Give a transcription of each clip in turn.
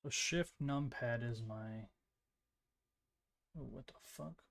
So shift numpad is my. Oh, what the fuck?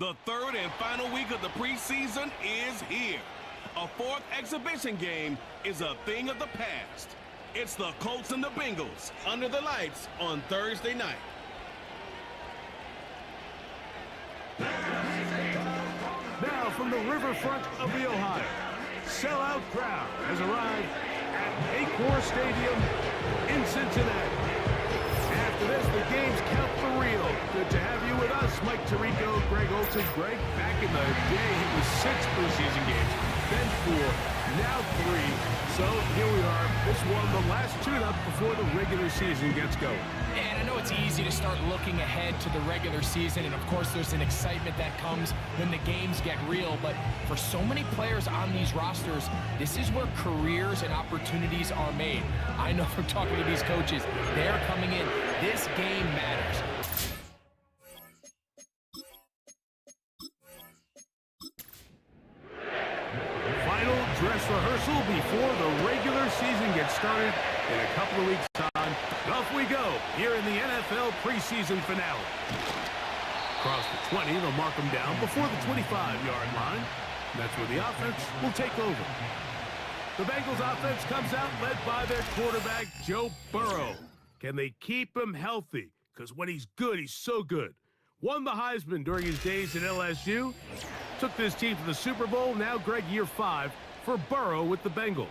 The third and final week of the preseason is here. A fourth exhibition game is a thing of the past. It's the Colts and the Bengals under the lights on Thursday night. Now from the riverfront of the Ohio, sellout crowd has arrived at Acor Stadium in Cincinnati. After this, the games count for real. Good to have you with us, Mike Tirico, Greg Olson. Greg, back in the day, it was 6 preseason games, then 4, now 3. So here we are. This one, the last tune-up before the regular season gets going. And I know it's easy to start looking ahead to the regular season, and of course there's an excitement that comes when the games get real, but for so many players on these rosters, this is where careers and opportunities are made. I know from talking to these coaches, they're coming in. This game matters. Final dress rehearsal before the regular season gets started in a couple of weeks' time. Off we go here in the NFL preseason finale. Across the 20, they'll mark them down before the 25-yard line. That's where the offense will take over. The Bengals offense comes out led by their quarterback, Joe Burrow. Can they keep him healthy? Because when he's good, he's so good. Won the Heisman during his days at LSU. Took this team to the Super Bowl. Now, Greg, year 5 for Burrow with the Bengals.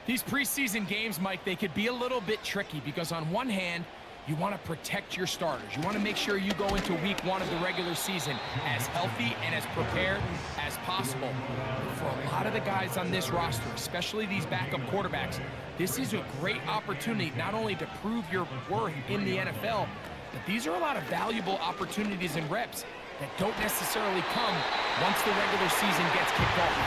These preseason games, Mike, they could be a little bit tricky because on one hand, you want to protect your starters. You want to make sure you go into week 1 of the regular season as healthy and as prepared as possible. For a lot of the guys on this roster, especially these backup quarterbacks, this is a great opportunity not only to prove your worth in the NFL, but these are a lot of valuable opportunities and reps that don't necessarily come once the regular season gets kicked off.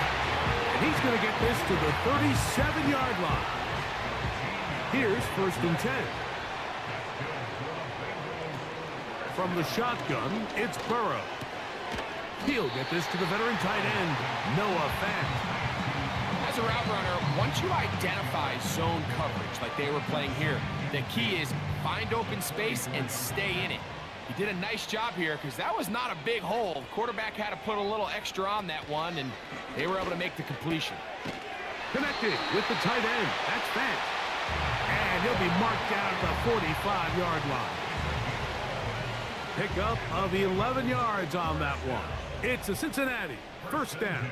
And he's going to get this to the 37-yard line. Here's 1st and 10. From the shotgun, it's Burrow. He'll get this to the veteran tight end, Noah Fant. As a route runner, once you identify zone coverage like they were playing here, the key is find open space and stay in it. He did a nice job here because that was not a big hole. The quarterback had to put a little extra on that one, and they were able to make the completion. Connected with the tight end. That's Fant. And he'll be marked down at the 45-yard line. Pickup of 11 yards on that one. It's a Cincinnati 1st down.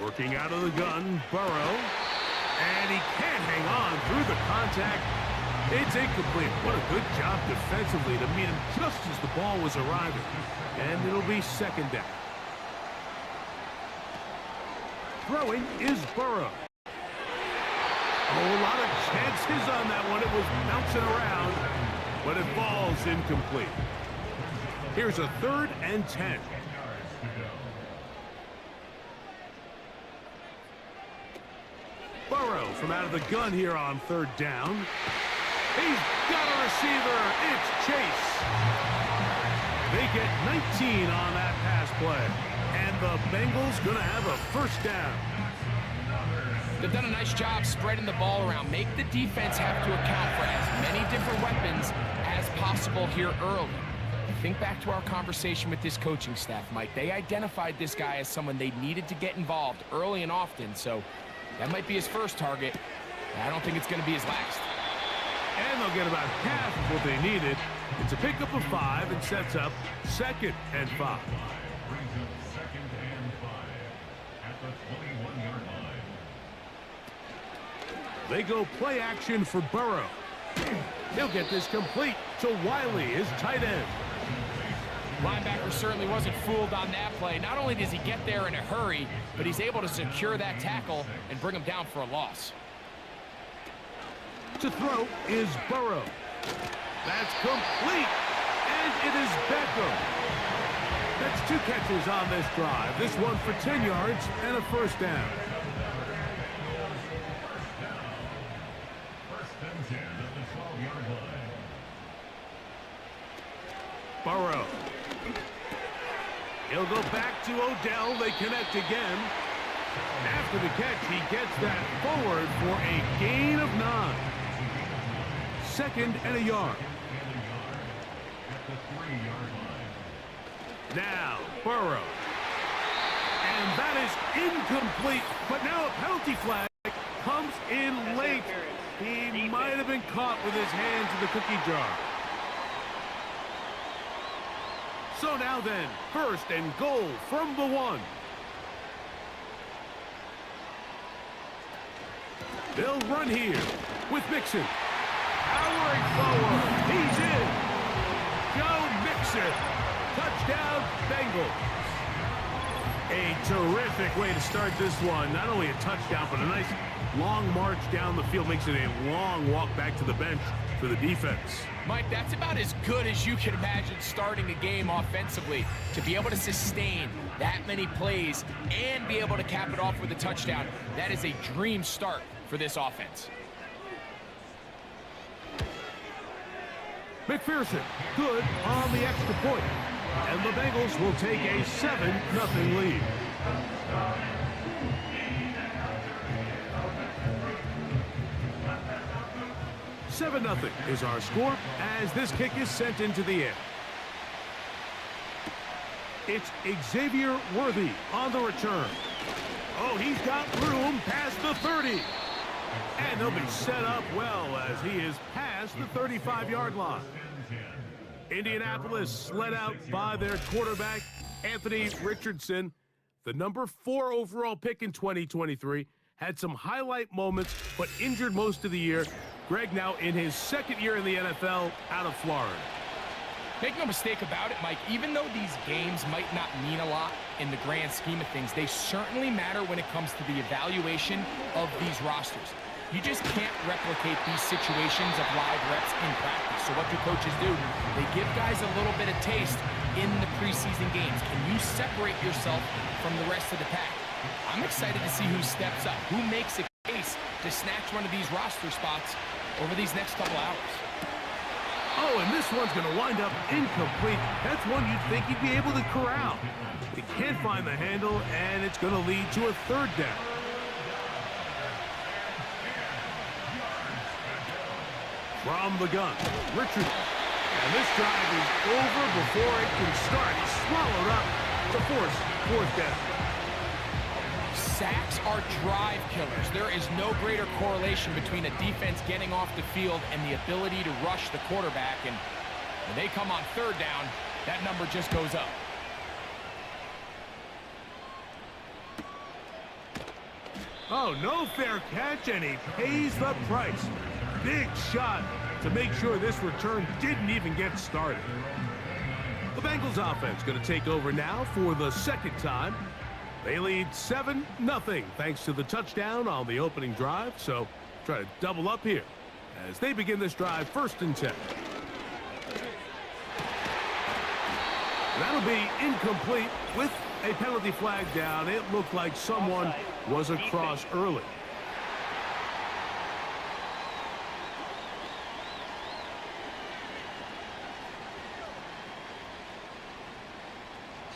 Working out of the gun, Burrow. And he can't hang on through the contact. It's incomplete. What a good job defensively to meet him just as the ball was arriving. And it'll be 2nd down. Throwing is Burrow. Oh, a lot of chances on that one. It was bouncing around, but it falls incomplete. Here's a 3rd and 10. Burrow from out of the gun here on 3rd down. He's got a receiver. It's Chase. They get 19 on that pass play. And the Bengals going to have a 1st down. They've done a nice job spreading the ball around. Make the defense have to account for as many different weapons as possible here early. Think back to our conversation with this coaching staff, Mike. They identified this guy as someone they needed to get involved early and often, so that might be his first target. I don't think it's going to be his last. And they'll get about half of what they needed. It's a pickup of 5 and sets up 2nd and 5. They go play action for Burrow. He'll get this complete to Wiley, his tight end. Linebacker certainly wasn't fooled on that play. Not only does he get there in a hurry, but he's able to secure that tackle and bring him down for a loss. To throw is Burrow. That's complete. And it is Beckham. That's 2 catches on this drive. This one for 10 yards and a 1st down. Burrow. He'll go back to Odell. They connect again. After the catch, he gets that forward for a gain of 9. 2nd and a yard. Now, Burrow. And that is incomplete. But now a penalty flag comes in late. He might have been caught with his hands in the cookie jar. So now then, first and goal from the 1. They'll run here with Mixon. Powering forward. He's in. Joe Mixon. Touchdown, Bengals. A terrific way to start this one. Not only a touchdown, but a nice long march down the field. Makes it a long walk back to the bench for the defense. Mike, that's about as good as you can imagine starting a game offensively. To be able to sustain that many plays and be able to cap it off with a touchdown, that is a dream start for this offense. McPherson, good on the extra point. And the Bengals will take a 7-0 lead. $7-0 is our score as this kick is sent into the air. It's Xavier Worthy on the return. Oh, he's got room past the 30. And he'll be set up well as he is past the 35-yard line. Indianapolis led out by their quarterback, Anthony Richardson. The number 4 overall pick in 2023. Had some highlight moments, but injured most of the year. Greg now in his second year in the NFL out of Florida. Make no mistake about it, Mike, even though these games might not mean a lot in the grand scheme of things, they certainly matter when it comes to the evaluation of these rosters. You just can't replicate these situations of live reps in practice. So what do coaches do? They give guys a little bit of taste in the preseason games. Can you separate yourself from the rest of the pack? I'm excited to see who steps up, who makes a case to snatch one of these roster spots over these next couple hours. Oh, and this one's going to wind up incomplete. That's one you'd think he'd be able to corral. He can't find the handle, and it's going to lead to a 3rd down. From the gun, Richard. And this drive is over before it can start. He's swallowed up to force 4th down. Sacks are drive killers. There is no greater correlation between a defense getting off the field and the ability to rush the quarterback. And when they come on 3rd down, that number just goes up. Oh, no fair catch, and he pays the price. Big shot to make sure this return didn't even get started. The Bengals offense going to take over now for the 2nd time. They lead 7-0 thanks to the touchdown on the opening drive. So try to double up here as they begin this drive 1st and 10. That'll be incomplete with a penalty flag down. It looked like someone was across early.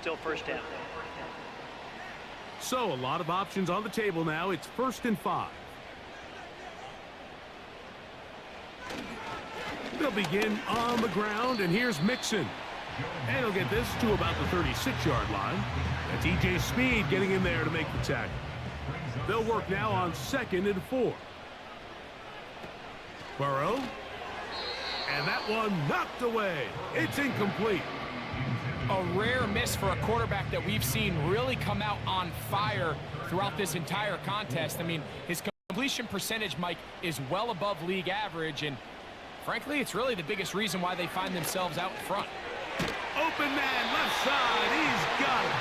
Still 1st down. So a lot of options on the table now. It's 1st and 5. They'll begin on the ground, and here's Mixon. And he'll get this to about the 36-yard line. That's E.J. Speed getting in there to make the tackle. They'll work now on 2nd and 4. Burrow. And that one knocked away. It's incomplete. A rare miss for a quarterback that we've seen really come out on fire throughout this entire contest. I mean, his completion percentage, Mike, is well above league average, and frankly, it's really the biggest reason why they find themselves out in front. Open man, left side, he's got it.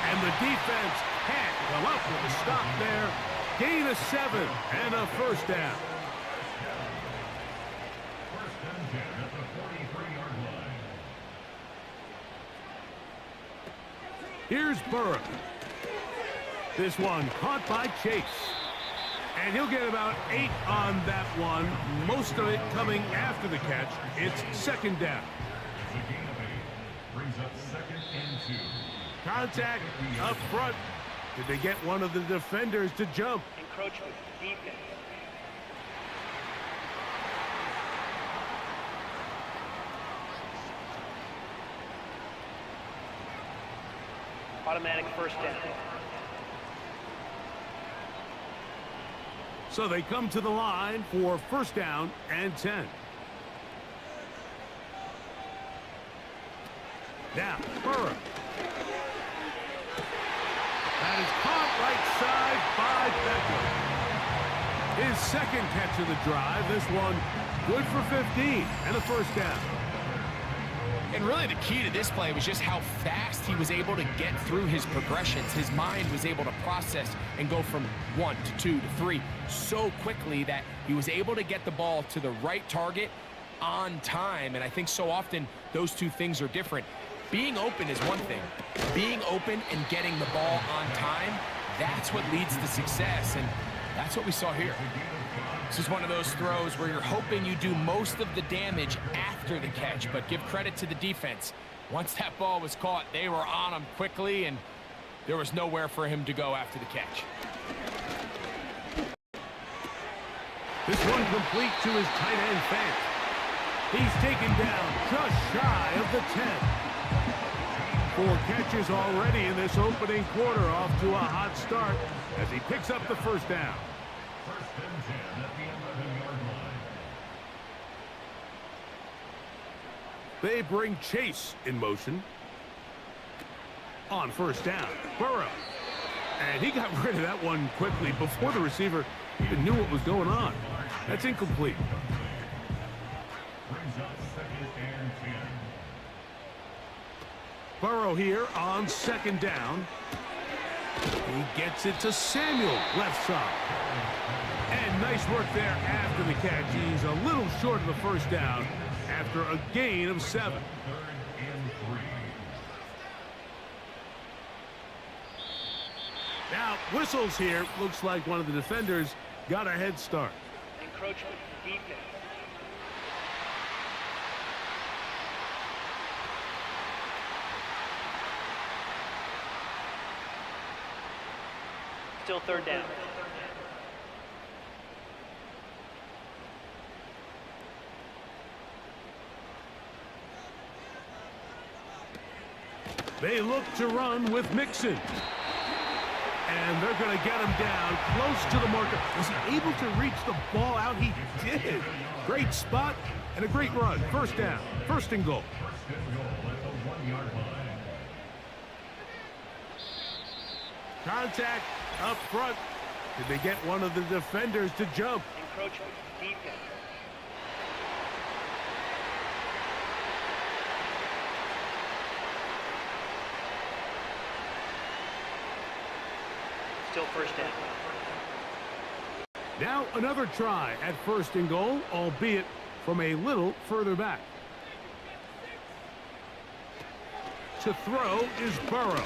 And the defense can't come up with a stop there. Gain of 7 and a 1st down. Here's Burrow. This one caught by Chase. And he'll get about 8 on that one. Most of it coming after the catch. It's 2nd down. Contact up front. Did they get one of the defenders to jump? Encroachment, defense. Automatic first down. So they come to the line for first down and 10. Now, Burrow. That is caught right side by Beckham. His second catch of the drive. This one good for 15 and a first down. And really the key to this play was just how fast he was able to get through his progressions. His mind was able to process and go from 1 to 2 to 3 so quickly that he was able to get the ball to the right target on time. And I think so often those two things are different. Being open is one thing. Being open and getting the ball on time, that's what leads to success. And that's what we saw here. This is one of those throws where you're hoping you do most of the damage after the catch, but give credit to the defense. Once that ball was caught, they were on him quickly, and there was nowhere for him to go after the catch. This one complete to his tight end Fant. He's taken down just shy of the 10. 4 catches already in this opening quarter, off to a hot start as he picks up the first down. They bring Chase in motion. On first down, Burrow. And he got rid of that one quickly before the receiver even knew what was going on. That's incomplete. Burrow here on second down. He gets it to Samuel, left side. And nice work there after the catch. He's a little short of the first down after a gain of 7. Now, whistles here. Looks like one of the defenders got a head start. Encroachment defense. Still third down. They look to run with Mixon. And they're going to get him down close to the marker. Was he able to reach the ball out? He did. Great spot and a great run. First down. First and goal. Contact up front. Did they get one of the defenders to jump? Encroachment defense. Still first down. Now another try at first and goal, albeit from a little further back. To throw is Burrow.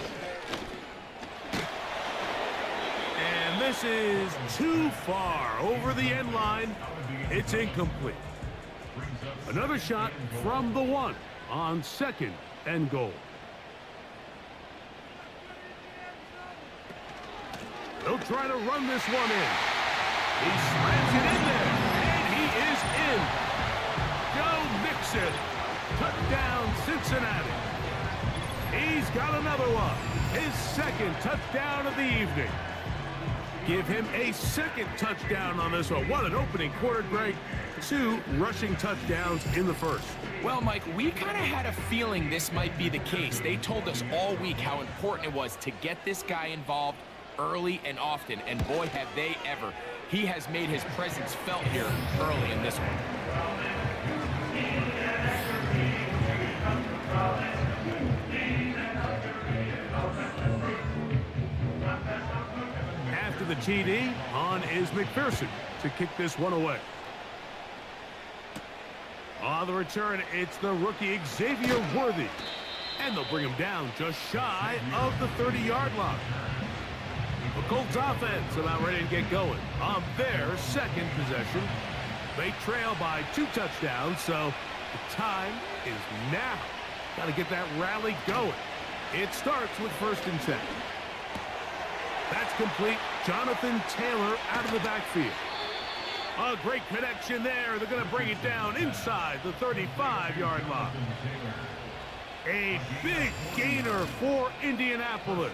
And this is too far over the end line. It's incomplete. Another shot from the 1 on second and goal. They'll try to run this one in. He slams it in there, and he is in. Joe Mixon, touchdown Cincinnati. He's got another one, his second touchdown of the evening. Give him a second touchdown on this one. What an opening quarter, Greg. 2 rushing touchdowns in the first. Well, Mike, we kind of had a feeling this might be the case. They told us all week how important it was to get this guy involved early and often, and boy, have they ever. He has made his presence felt here early in this one. After the TD, on is McPherson to kick this one away. On the return, it's the rookie Xavier Worthy. And they'll bring him down just shy of the 30-yard line. The Colts offense about ready to get going on their second possession. They trail by 2 touchdowns, so the time is now. Got to get that rally going. It starts with first and 10. That's complete. Jonathan Taylor out of the backfield. A great connection there. They're going to bring it down inside the 35-yard line. A big gainer for Indianapolis.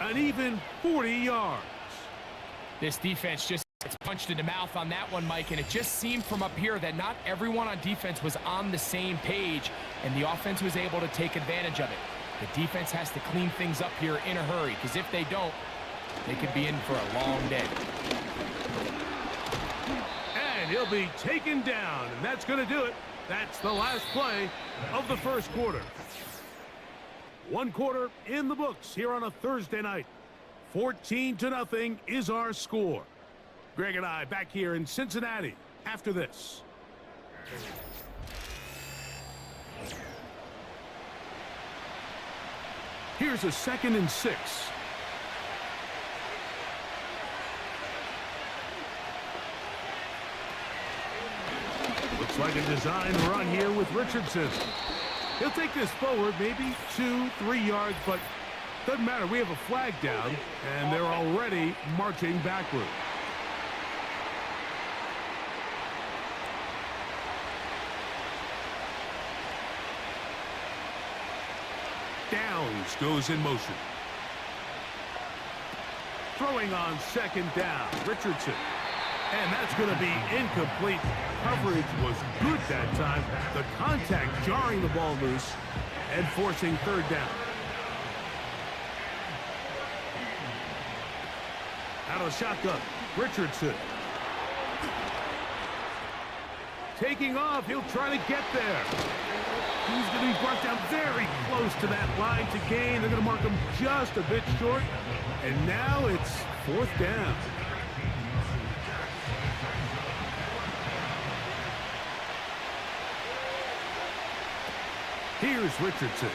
An even 40 yards. This defense just gets punched in the mouth on that one, Mike, and it just seemed from up here that not everyone on defense was on the same page, and the offense was able to take advantage of it. The defense has to clean things up here in a hurry, because if they don't, they could be in for a long day. And he'll be taken down, and that's going to do it. That's the last play of the first quarter. One quarter in the books here on a Thursday night. 14-0 is our score. Greg and I back here in Cincinnati after this. Here's a 2nd and 6. Looks like a design run here with Richardson. He'll take this forward, maybe 2-3 yards, but doesn't matter. We have a flag down, and they're already marching backward. Downs goes in motion. Throwing on 2nd down, Richardson. And that's going to be incomplete. Coverage was good that time. The contact jarring the ball loose and forcing 3rd down. Out of the shotgun, Richardson. Taking off, he'll try to get there. He's going to be brought down very close to that line to gain. They're going to mark him just a bit short. And now it's 4th down. Here's Richardson.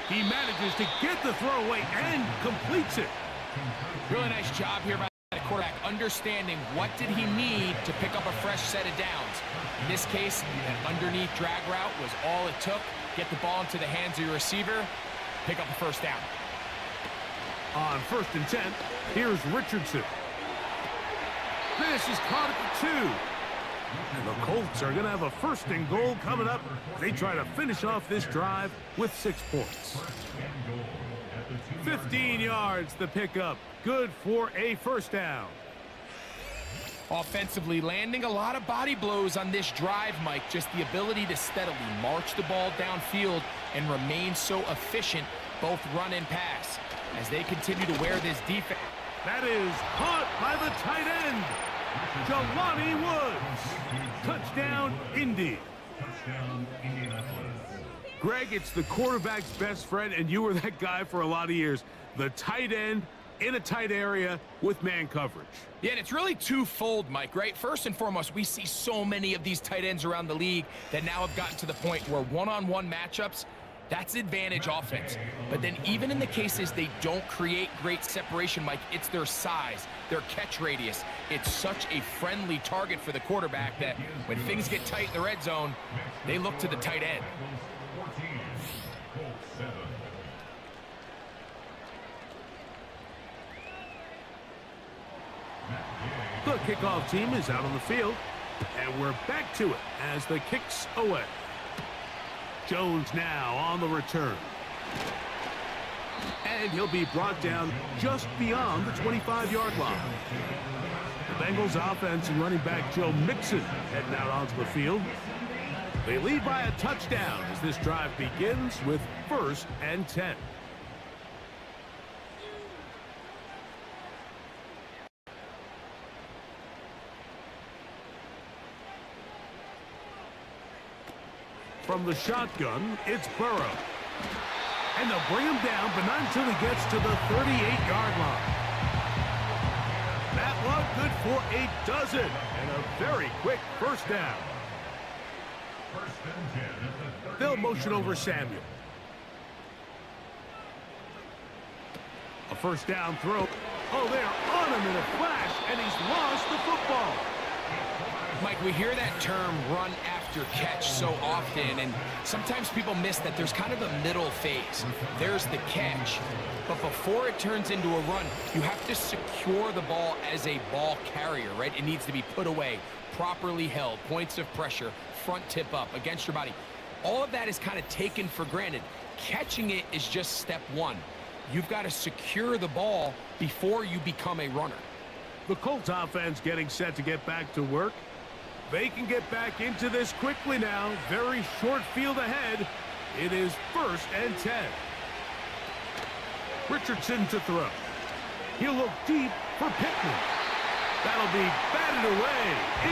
He manages to get the throw away and completes it. Really nice job here by the quarterback, understanding what did he need to pick up a fresh set of downs. In this case, an underneath drag route was all it took. Get the ball into the hands of your receiver, pick up the 1st down. On 1st and 10, here's Richardson. This is caught at the 2. And the Colts are going to have a 1st and goal coming up. They try to finish off this drive with 6 points. 15 yards the pickup. Good for a 1st down. Offensively, landing a lot of body blows on this drive, Mike. Just the ability to steadily march the ball downfield and remain so efficient, both run and pass, as they continue to wear this defense. That is caught by the tight end, Jelani Woods. Touchdown, Indy. Greg, it's the quarterback's best friend, and you were that guy for a lot of years. The tight end in a tight area with man coverage. Yeah, and it's really twofold, Mike, right? First and foremost, we see so many of these tight ends around the league that now have gotten to the point where one-on-one matchups, that's advantage offense. But then even in the cases they don't create great separation, Mike, it's their size, their catch radius. It's such a friendly target for the quarterback that when things get tight in the red zone, they look to the tight end. The kickoff team is out on the field, and we're back to it as the kick's away. Jones now on the return. And he'll be brought down just beyond the 25-yard line. The Bengals offense and running back Joe Mixon heading out onto the field. They lead by a touchdown as this drive begins with 1st and 10. From the shotgun, it's Burrow. And they'll bring him down, but not until he gets to the 38-yard line. That one good for a dozen, and a very quick 1st down. They'll motion over Samuel. A 1st down throw. Oh, they're on him in a flash, and he's lost the football. Mike, we hear that term run after catch so often, and sometimes people miss that there's kind of a middle phase. There's the catch, but before it turns into a run, you have to secure the ball as a ball carrier, right? It needs to be put away, properly held, points of pressure, front tip up against your body. All of that is kind of taken for granted. Catching it is just step one. You've got to secure the ball before you become a runner. The Colts offense getting set to get back to work. They can get back into this quickly now. Very short field ahead. It is 1st and 10. Richardson to throw. He'll look deep for Pittman. That'll be batted away.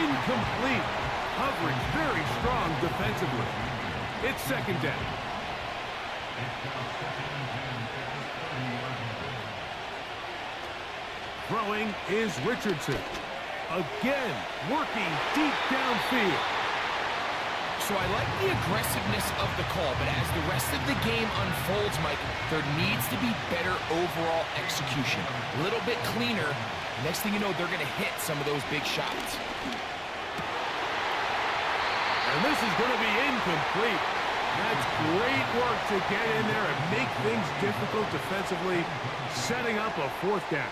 Incomplete. Coverage very strong defensively. It's 2nd down. Throwing is Richardson. Again, working deep downfield. So I like the aggressiveness of the call, but as the rest of the game unfolds, Mike, there needs to be better overall execution. A little bit cleaner. Next thing you know, they're going to hit some of those big shots. And this is going to be incomplete. That's great work to get in there and make things difficult defensively, setting up a 4th down.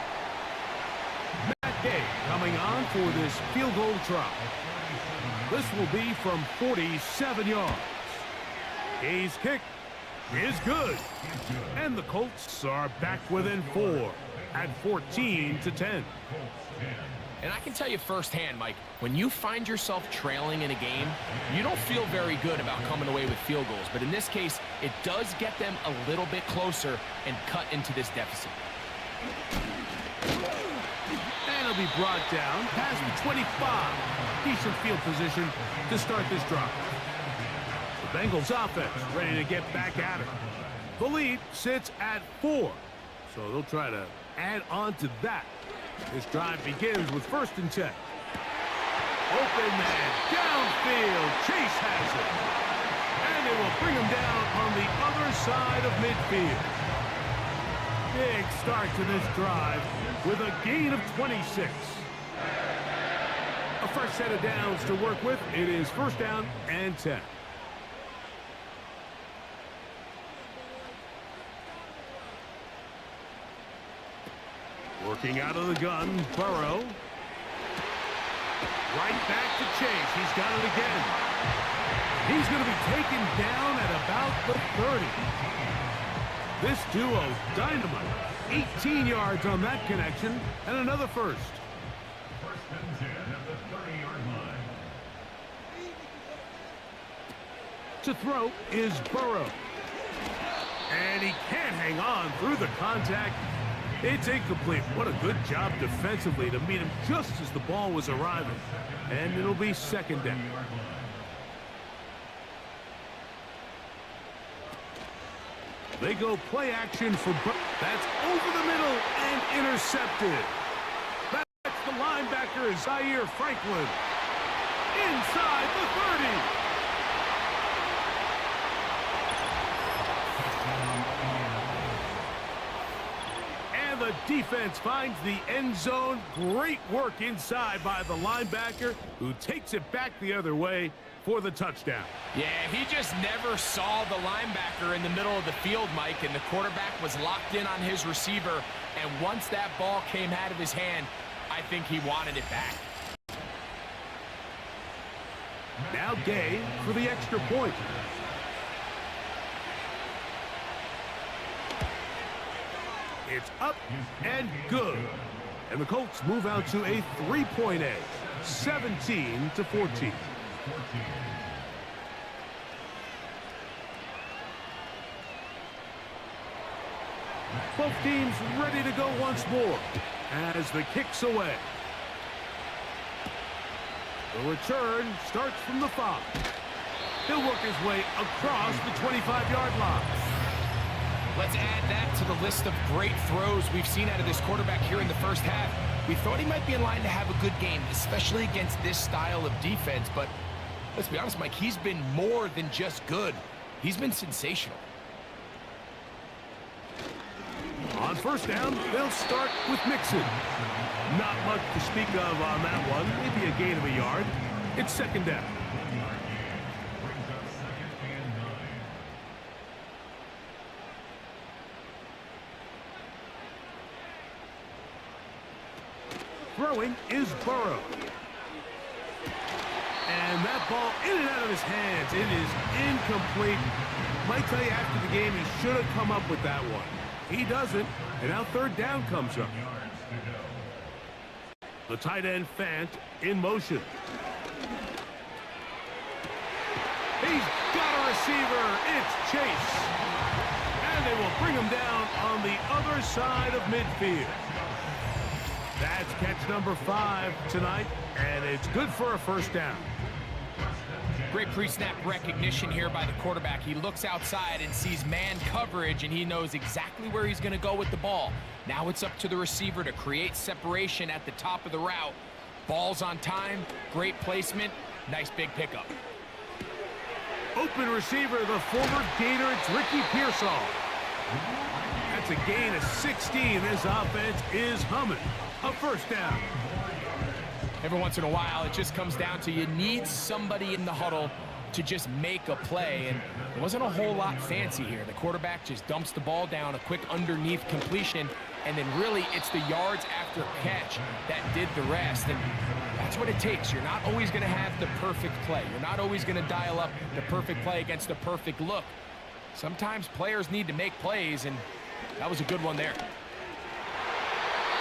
Gay coming on for this field goal try. This will be from 47 yards. Gay's kick is good. And the Colts are back within 4 at 14-10. And I can tell you firsthand, Mike, when you find yourself trailing in a game, you don't feel very good about coming away with field goals. But in this case, it does get them a little bit closer and cut into this deficit. Will be brought down past the 25. Decent field position to start this drive. The Bengals offense ready to get back at it. The lead sits at 4, so they'll try to add on to that. This drive begins with 1st and 10. Open man downfield. Chase has it. And it will bring him down on the other side of midfield. Big start to this drive with a gain of 26. A fresh set of downs to work with. It is 1st down and 10. Working out of the gun, Burrow. Right back to Chase. He's got it again. He's going to be taken down at about the 30. This duo, dynamite. 18 yards on that connection, and another 1st. 1st and 10 at the 30-yard line. To throw is Burrow. And he can't hang on through the contact. It's incomplete. What a good job defensively to meet him just as the ball was arriving. And it'll be 2nd down. They go play action for that's over the middle and intercepted. That's the linebacker, Zaire Franklin. Inside the 30. And the defense finds the end zone. Great work inside by the linebacker, who takes it back the other way for the touchdown. Yeah, he just never saw the linebacker in the middle of the field, Mike, and the quarterback was locked in on his receiver, and once that ball came out of his hand, I think he wanted it back. Now Gay for the extra point. It's up and good. And the Colts move out to a 3-point edge, 17-14. Both teams ready to go once more as the kick's away. The return starts from the 5. He'll work his way across the 25-yard line. Let's add that to the list of great throws we've seen out of this quarterback here in the first half. We thought he might be in line to have a good game, especially against this style of defense. But let's be honest, Mike, he's been more than just good. He's been sensational. On first down, they'll start with Mixon. Not much to speak of on that one. Maybe a gain of a yard. It's second down. Throwing is Burrow. And that ball in and out of his hands. It is incomplete. Might tell you after the game he should have come up with that one. He doesn't, and now third down comes up. The tight end Fant in motion. He's got a receiver. It's Chase. And they will bring him down on the other side of midfield. That's catch number 5 tonight, and it's good for a first down. Great pre-snap recognition here by the quarterback. He looks outside and sees man coverage, and he knows exactly where he's going to go with the ball. Now it's up to the receiver to create separation at the top of the route. Ball's on time, great placement, nice big pickup. Open receiver, the former Gator, it's Ricky Pearsall. That's a gain of 16. This offense is humming. A first down. Every once in a while, it just comes down to you need somebody in the huddle to just make a play, and there wasn't a whole lot fancy here. The quarterback just dumps the ball down, a quick underneath completion, and then really it's the yards after catch that did the rest, and that's what it takes. You're not always going to have the perfect play. You're not always going to dial up the perfect play against the perfect look. Sometimes players need to make plays, and that was a good one there.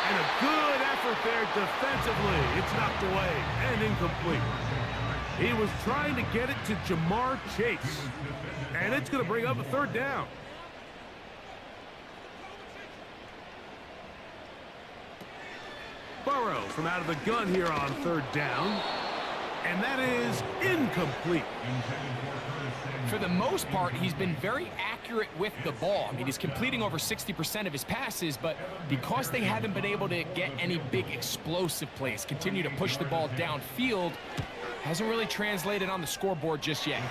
And a good effort there defensively. It's knocked away and incomplete. He was trying to get it to Jamar Chase. And it's going to bring up a third down. Burrow from out of the gun here on third down. And that is incomplete. For the most part, he's been very accurate with the ball. I mean, he's completing over 60% of his passes, but because they haven't been able to get any big explosive plays, continue to push the ball downfield, hasn't really translated on the scoreboard just yet.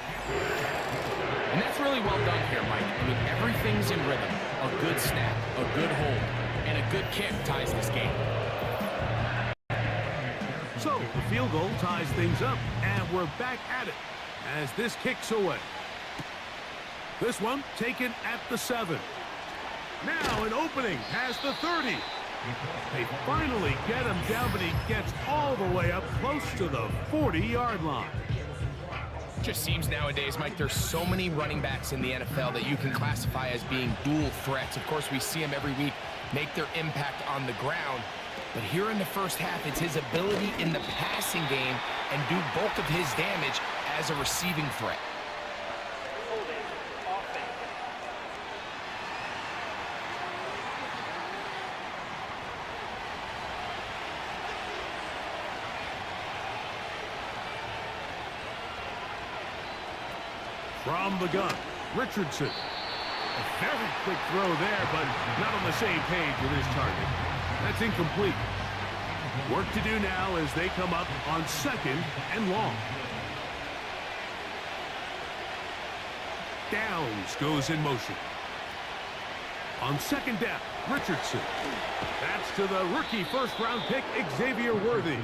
And that's really well done here, Mike. I mean, everything's in rhythm. A good snap, a good hold, and a good kick ties this game. So the field goal ties things up, and we're back at it as this kicks away. This one taken at the 7. Now an opening past the 30. They finally get him down, but he gets all the way up close to the 40-yard line. Just seems nowadays, Mike, there's so many running backs in the NFL that you can classify as being dual threats. Of course, we see them every week make their impact on the ground. But here in the first half, it's his ability in the passing game and do bulk of his damage as a receiving threat. Holding. Offense. From the gun, Richardson. A very quick throw there, but not on the same page with his target. That's incomplete. Work to do now as they come up on second and long. Downs goes in motion. On second down, Richardson. That's to the rookie first-round pick, Xavier Worthy.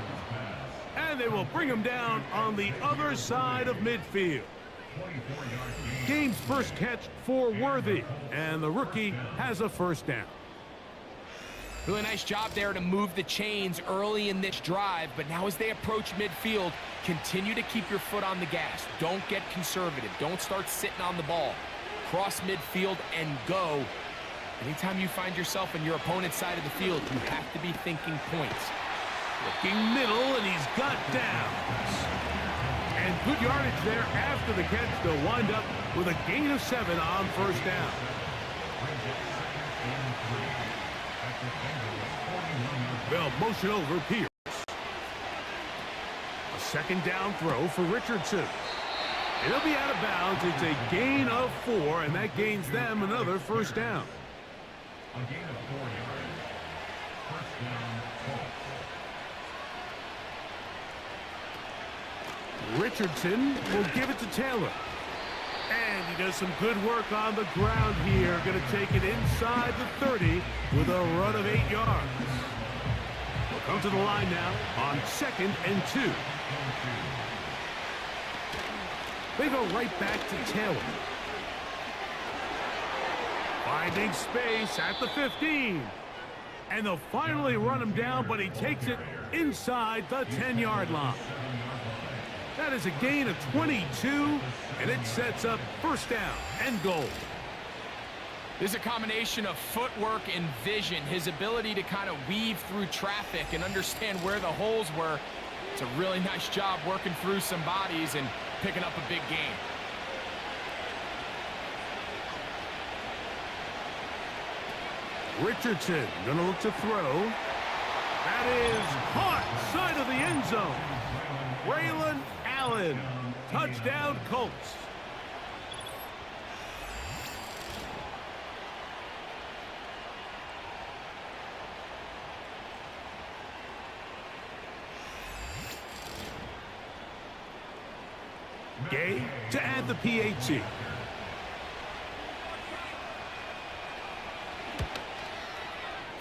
And they will bring him down on the other side of midfield. Game's first catch for Worthy, and the rookie has a first down. Really nice job there to move the chains early in this drive, but now as they approach midfield, continue to keep your foot on the gas. Don't get conservative. Don't start sitting on the ball. Cross midfield and go. Anytime you find yourself on your opponent's side of the field, you have to be thinking points. Looking middle, and he's got downs. And good yardage there after the catch to wind up with a gain of 7 on first down. They'll motion over Pierce. A second down throw for Richardson. It'll be out of bounds. It's a gain of 4, and that gains them another first down. A gain of 4 yards. First down, Colts. Richardson will give it to Taylor. And he does some good work on the ground here. Going to take it inside the 30 with a run of 8 yards. We'll come to the line now on second and 2. They go right back to Taylor. Finding space at the 15. And they'll finally run him down, but he takes it inside the 10-yard line. That is a gain of 22, and it sets up first down and goal. There's a combination of footwork and vision, his ability to kind of weave through traffic and understand where the holes were. It's a really nice job working through some bodies and picking up a big gain. Richardson going to look to throw. That is caught side of the end zone. Braylon Allen, touchdown Colts. Gay to add the PAT.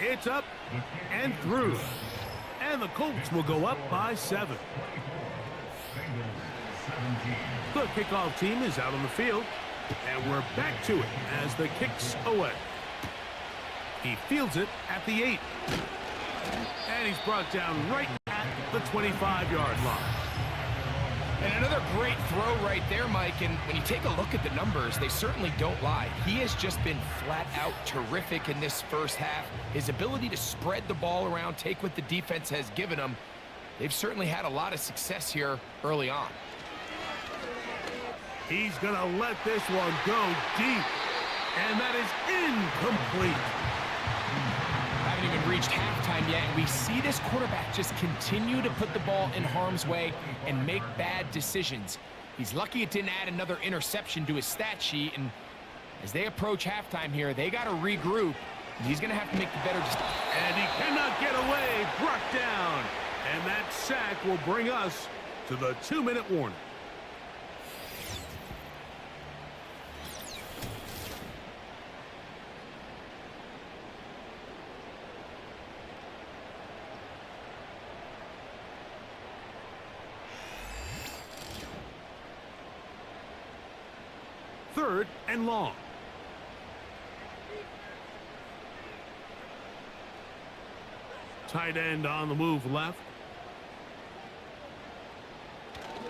It's up and through. And the Colts will go up by 7. The kickoff team is out on the field. And we're back to it as the kick's away. He fields it at the 8. And he's brought down right at the 25-yard line. And another great throw right there, Mike. And when you take a look at the numbers, they certainly don't lie. He has just been flat out terrific in this first half. His ability to spread the ball around, take what the defense has given him. They've certainly had a lot of success here early on. He's going to let this one go deep. And that is incomplete. Haven't even reached halftime yet, and we see this quarterback just continue to put the ball in harm's way and make bad decisions. He's lucky it didn't add another interception to his stat sheet, and as they approach halftime here, they got to regroup, and he's going to have to make the better decision. And he cannot get away, brought down. And that sack will bring us to the 2-minute warning. Third and long. Tight end on the move left.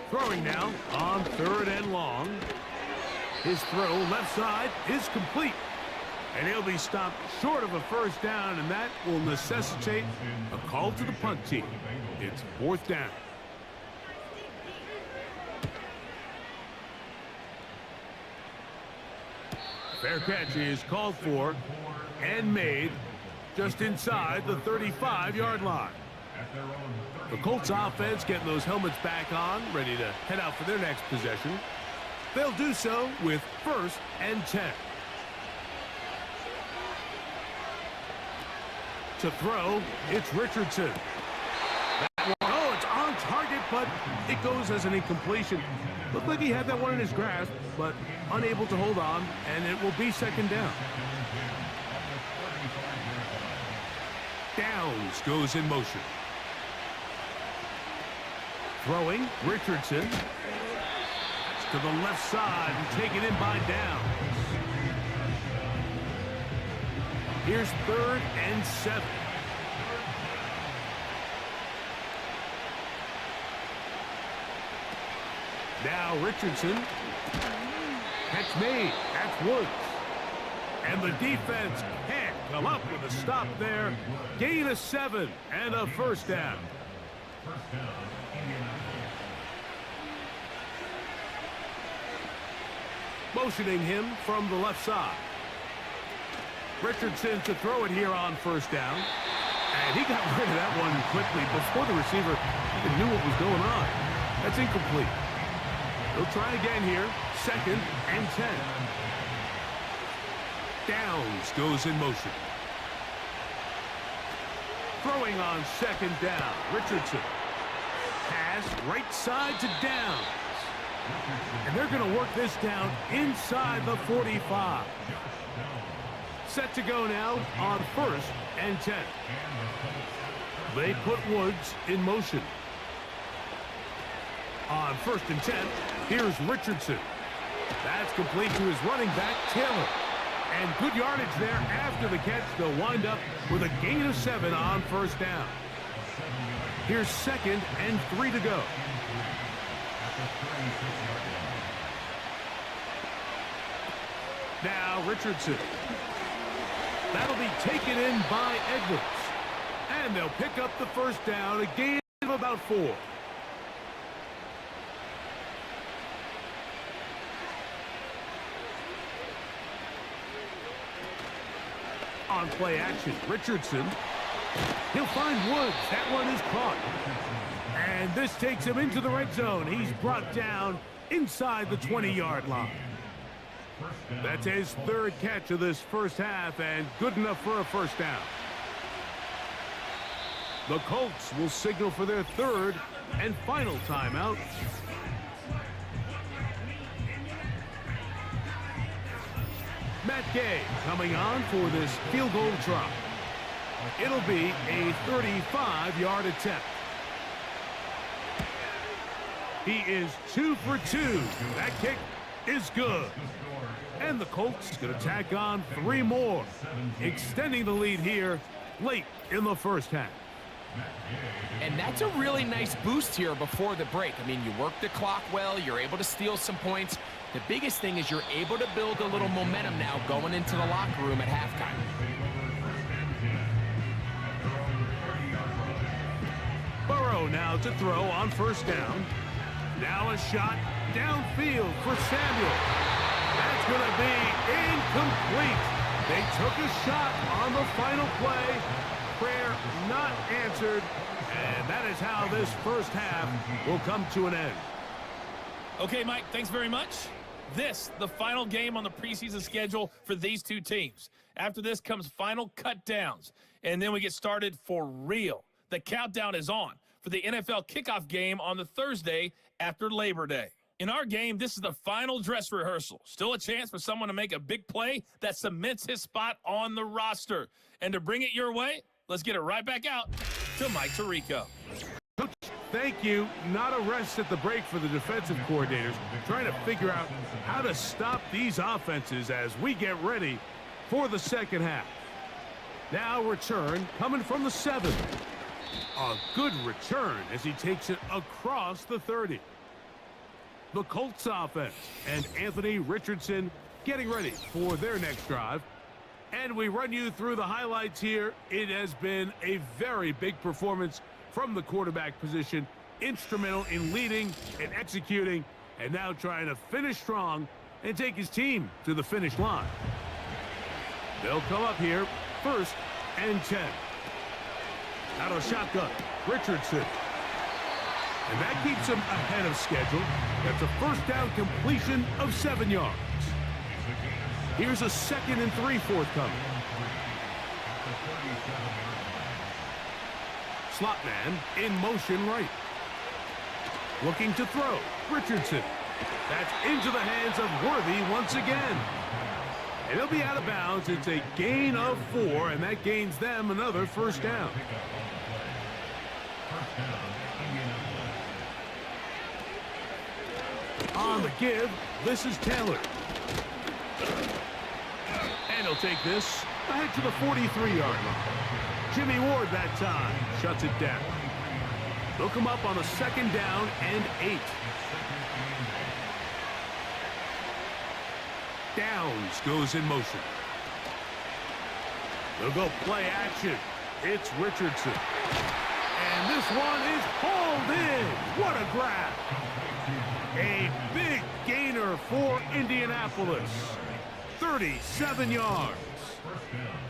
Throwing now on 3rd and long. His throw left side is complete. And he'll be stopped short of a first down, and that will necessitate a call to the punt team. It's 4th down. Fair catch is called for and made just inside the 35-yard line. The Colts offense getting those helmets back on, ready to head out for their next possession. They'll do so with 1st and 10. To throw, it's Richardson. Oh, it's on target, but it goes as an incompletion. Looked like he had that one in his grasp, but unable to hold on, and it will be 2nd down. Downs goes in motion. Throwing, Richardson. To the left side and taken in by Downs. Here's 3rd and 7. Now Richardson. Catch made. That's Woods. And the defense can't come up with a stop there. Gain of 7 and a first down. Motioning him from the left side. Richardson to throw it here on 1st down. And he got rid of that one quickly before the receiver even knew what was going on. That's incomplete. He'll try again here. 2nd and 10. Downs goes in motion. Throwing on 2nd down. Richardson. Pass right side to Downs. And they're going to work this down inside the 45. Set to go now on 1st and 10. They put Woods in motion. On 1st and 10, here's Richardson. That's complete to his running back, Taylor. And good yardage there after the catch. They'll wind up with a gain of 7 on 1st down. Here's 2nd and 3 to go. Now Richardson. That'll be taken in by Edwards. And they'll pick up the first down, a gain of about 4. On play action, Richardson. He'll find Woods. That one is caught. And this takes him into the red zone. He's brought down inside the 20-yard line. That's his third catch of this first half and good enough for a first down. The Colts will signal for their third and final timeout. Matt Gay coming on for this field goal try. It'll be a 35-yard attempt. He is 2 for 2. That kick is good. And the Colts going to tack on 3 more, extending the lead here late in the first half. And that's a really nice boost here before the break. I mean, you work the clock well, you're able to steal some points. The biggest thing is you're able to build a little momentum now going into the locker room at halftime. Burrow now to throw on first down. Now a shot downfield for Samuel. That's going to be incomplete. They took a shot on the final play. Prayer not answered. And that is how this first half will come to an end. Okay, Mike, thanks very much. This, the final game on the preseason schedule for these two teams. After this comes final cut downs, and then we get started for real. The countdown is on for the NFL kickoff game on the Thursday after Labor Day. In our game, this is the final dress rehearsal. Still a chance for someone to make a big play that cements his spot on the roster. And to bring it your way, let's get it right back out to Mike Tirico. Coach, thank you. Not a rest at the break for the defensive coordinators, trying to figure out how to stop these offenses as we get ready for the second half. Now return coming from the 7. A good return as he takes it across the 30. The Colts offense and Anthony Richardson getting ready for their next drive. And we run you through the highlights here. It has been a very big performance from the quarterback position, instrumental in leading and executing, and now trying to finish strong and take his team to the finish line. They'll come up here, 1st and 10. Out of shotgun, Richardson. And that keeps him ahead of schedule. That's a first down completion of 7 yards. Here's a 2nd and 3 forthcoming. Slot man in motion right. Looking to throw, Richardson. That's into the hands of Worthy once again. And he'll be out of bounds. It's a gain of 4, and that gains them another first down. On the give, this is Taylor. And he'll take this ahead to the 43-yard line. Jimmy Ward that time shuts it down. They'll come up on a 2nd down and 8. Downs goes in motion. They'll go play action. It's Richardson. And this one is hauled in. What a grab. A big gainer for Indianapolis. 37 yards.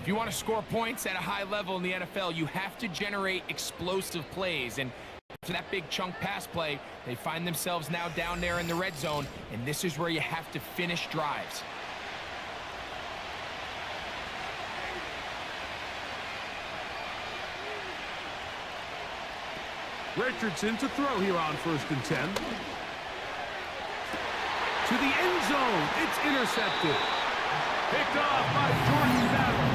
If you want to score points at a high level in the NFL, you have to generate explosive plays. And after that big chunk pass play, they find themselves now down there in the red zone, and this is where you have to finish drives. Richardson to throw here on 1st and 10. To the end zone. It's intercepted. Picked off by Jordan Battle.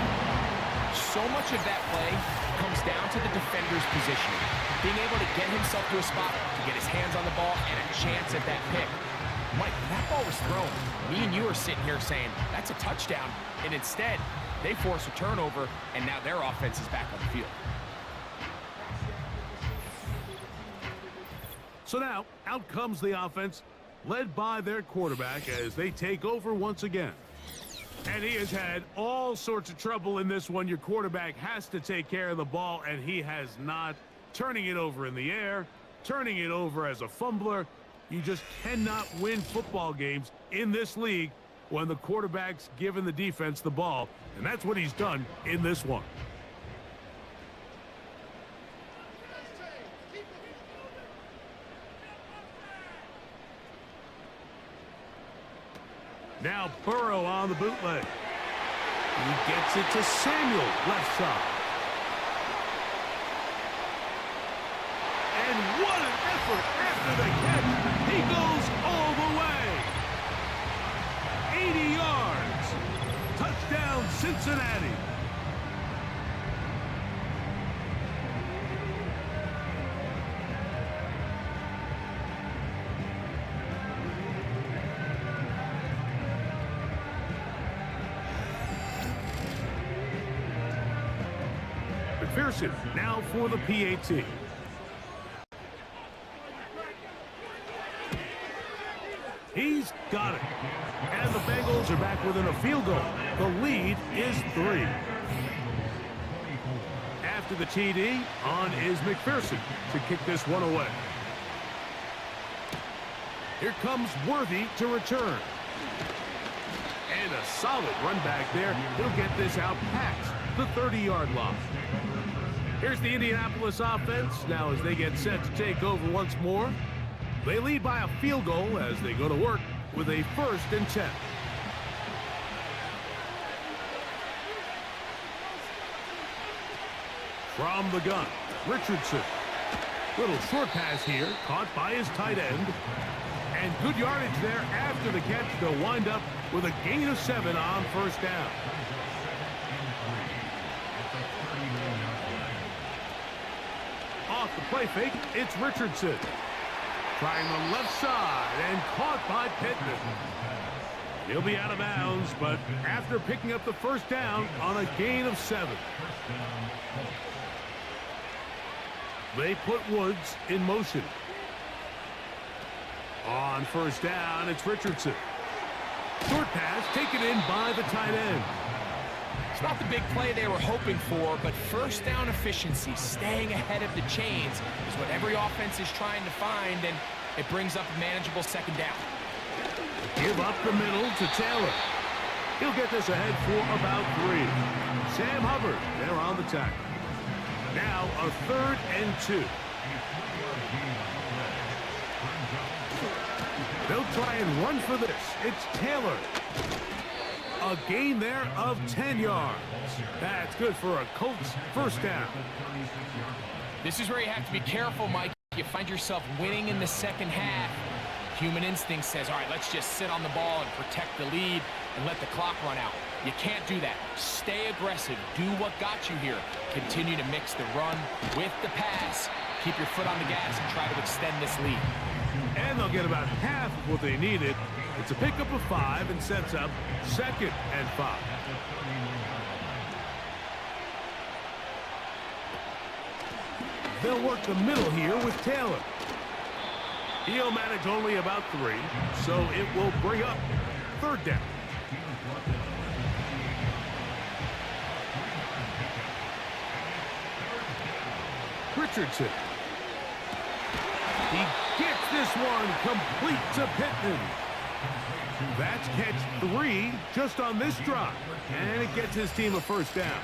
So much of that play comes down to the defender's positioning. Being able to get himself to a spot to get his hands on the ball and a chance at that pick. Mike, when that ball was thrown, me and you are sitting here saying, that's a touchdown. And instead, they force a turnover, and now their offense is back on the field. So now, out comes the offense, led by their quarterback as they take over once again. And he has had all sorts of trouble in this one. Your quarterback has to take care of the ball, and he has not. Turning it over in the air, turning it over as a fumbler. You just cannot win football games in this league when the quarterback's giving the defense the ball, and that's what he's done in this one. Now Burrow on the bootleg. He gets it to Samuel, left side. And what an effort after the catch. He goes all the way. 80 yards. Touchdown, Cincinnati. McPherson now for the PAT. He's got it. And the Bengals are back within a field goal. The lead is 3. After the TD, on is McPherson to kick this one away. Here comes Worthy to return. And a solid run back there. He'll get this out past the 30-yard line. Here's the Indianapolis offense now as they get set to take over once more. They lead by a field goal as they go to work with a 1st and 10. From the gun, Richardson. Little short pass here, caught by his tight end. And good yardage there after the catch. They'll wind up with a gain of 7 on 1st down. Off the play fake, it's Richardson. Trying the left side and caught by Pittman. He'll be out of bounds, but after picking up the 1st down on a gain of 7. They put Woods in motion. On 1st down, it's Richardson. Short pass taken in by the tight end. It's not the big play they were hoping for, but 1st down efficiency, staying ahead of the chains, is what every offense is trying to find, and it brings up a manageable 2nd down. Give up the middle to Taylor. He'll get this ahead for about 3. Sam Hubbard, they're on the tackle. Now a 3rd and 2. They'll try and run for this. It's Taylor. A gain there of 10 yards. That's good for a Colts 1st down. This is where you have to be careful, Mike. You find yourself winning in the 2nd half. Human instinct says, all right, let's just sit on the ball and protect the lead and let the clock run out. You can't do that. Stay aggressive. Do what got you here. Continue to mix the run with the pass. Keep your foot on the gas and try to extend this lead. And they'll get about half of what they needed. It's a pickup of 5 and sets up 2nd and 5. They'll work the middle here with Taylor. He'll manage only about 3, so it will bring up 3rd down. Richardson. He gets this one complete to Pittman. That's catch 3 just on this drive, and it gets his team a 1st down.